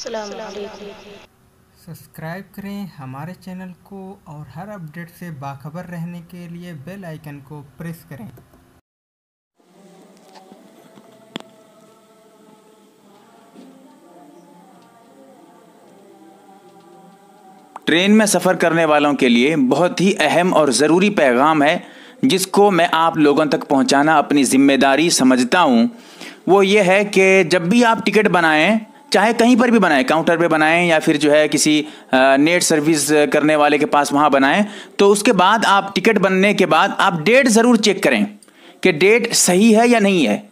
अस्सलामु अलैकुम। सब्सक्राइब करें हमारे चैनल को और हर अपडेट से बाखबर रहने के लिए बेल आइकन को प्रेस करें। ट्रेन में सफ़र करने वालों के लिए बहुत ही अहम और ज़रूरी पैगाम है जिसको मैं आप लोगों तक पहुंचाना अपनी ज़िम्मेदारी समझता हूं। वो ये है कि जब भी आप टिकट बनाएं, चाहे कहीं पर भी बनाएं, काउंटर पे बनाएं या फिर जो है किसी नेट सर्विस करने वाले के पास वहां बनाएं, तो उसके बाद आप टिकट बनने के बाद आप डेट ज़रूर चेक करें कि डेट सही है या नहीं है।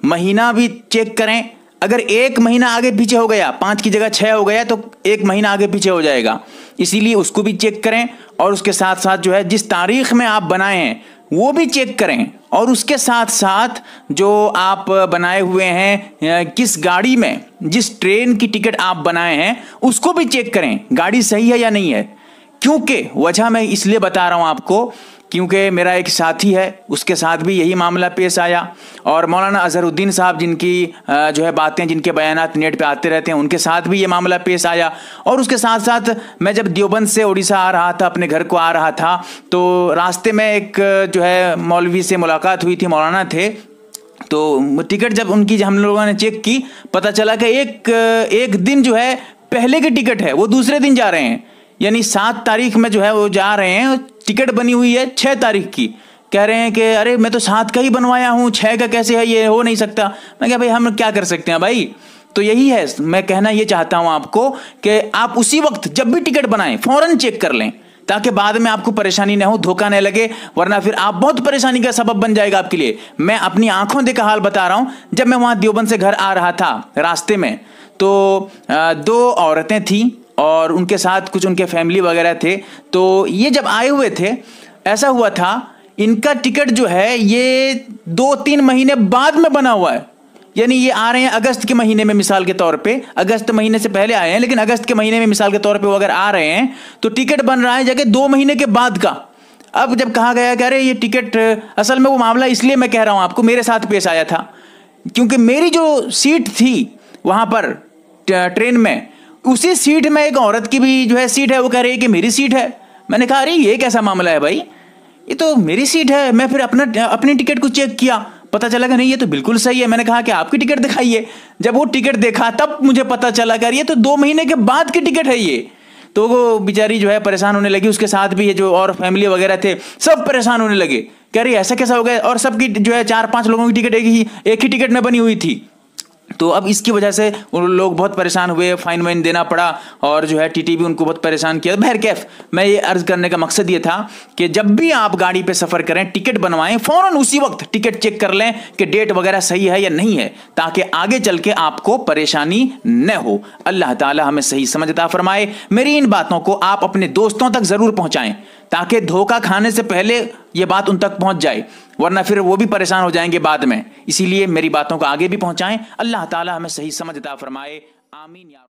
महीना भी चेक करें। अगर एक महीना आगे पीछे हो गया, 5 की जगह 6 हो गया, तो एक महीना आगे पीछे हो जाएगा, इसीलिए उसको भी चेक करें। और उसके साथ साथ जो है जिस तारीख में आप बनाए हैं वो भी चेक करें। और उसके साथ साथ जो आप बनाए हुए हैं, किस गाड़ी में, जिस ट्रेन की टिकट आप बनाए हैं उसको भी चेक करें, गाड़ी सही है या नहीं है। क्योंकि वजह मैं इसलिए बता रहा हूं आपको, क्योंकि मेरा एक साथी है, उसके साथ भी यही मामला पेश आया। और मौलाना अजहरुद्दीन साहब जिनकी जो है बातें, जिनके बयानात नेट पे आते रहते हैं, उनके साथ भी ये मामला पेश आया। और उसके साथ साथ मैं जब देवबंद से उड़ीसा आ रहा था, अपने घर को आ रहा था, तो रास्ते में एक जो है मौलवी से मुलाकात हुई थी, मौलाना थे। तो टिकट जब उनकी हम लोगों ने चेक की, पता चला कि एक दिन जो है पहले की टिकट है, वो दूसरे दिन जा रहे हैं। यानी 7 तारीख में जो है वो जा रहे हैं, टिकट बनी हुई है 6 तारीख की। कह रहे हैं कि अरे मैं तो 7 का ही बनवाया हूं, 6 का कैसे है, ये हो नहीं सकता। मैं कहा भाई हम क्या कर सकते हैं भाई। तो यही है, मैं कहना ये चाहता हूं आपको कि आप उसी वक्त जब भी टिकट बनाएं फौरन चेक कर लें, ताकि बाद में आपको परेशानी ना हो, धोखा न लगे, वरना फिर आप बहुत परेशानी का सबब बन जाएगा आपके लिए। मैं अपनी आंखों देखा हाल बता रहा हूं। जब मैं वहां देवबंद से घर आ रहा था, रास्ते में तो 2 औरतें थीं और उनके साथ कुछ उनके फैमिली वगैरह थे। तो ये जब आए हुए थे, ऐसा हुआ था इनका टिकट जो है ये 2-3 महीने बाद में बना हुआ है। यानी ये आ रहे हैं अगस्त के महीने में, मिसाल के तौर पे अगस्त महीने से पहले आए हैं, लेकिन अगस्त के महीने में मिसाल के तौर पे वो अगर आ रहे हैं तो टिकट बन रहा है जगह 2 महीने के बाद का। अब जब कहा गया कह रहे ये टिकट, असल में वो मामला इसलिए मैं कह रहा हूं आपको, मेरे साथ पेश आया था, क्योंकि मेरी जो सीट थी वहां पर ट्रेन में, उसी सीट में एक औरत की भी जो है सीट है, वो कह रही है कि मेरी सीट है। मैंने कहा अरे ये कैसा मामला है भाई, ये तो मेरी सीट है। मैं फिर अपनी टिकट को चेक किया, पता चला कि नहीं ये तो बिल्कुल सही है। मैंने कहा कि आपकी टिकट दिखाइए। जब वो टिकट देखा तब मुझे पता चला कि ये तो 2 महीने के बाद की टिकट है ये। तो वो बेचारी जो है परेशान होने लगी, उसके साथ भी ये जो और फैमिली वगैरह थे सब परेशान होने लगे, कह रही ऐसा कैसा हो गया। और सबकी जो है 4-5 लोगों की टिकट एक ही टिकट में बनी हुई थी। तो अब इसकी वजह से उन लोग बहुत परेशान हुए, फाइन वाइन देना पड़ा, और जो है टीटी भी उनको बहुत परेशान किया। बहरकैफ मैं ये अर्ज करने का मकसद ये था कि जब भी आप गाड़ी पे सफ़र करें, टिकट बनवाएं, फ़ौरन उसी वक्त टिकट चेक कर लें कि डेट वगैरह सही है या नहीं है, ताकि आगे चल के आपको परेशानी न हो। अल्लाह ताला हमें सही समझ अता फरमाए। मेरी इन बातों को आप अपने दोस्तों तक ज़रूर पहुँचाएँ, ताकि धोखा खाने से पहले ये बात उन तक पहुंच जाए, वरना फिर वो भी परेशान हो जाएंगे बाद में। इसीलिए मेरी बातों को आगे भी पहुंचाएं। अल्लाह ताला हमें सही समझ अता फरमाए। आमीन या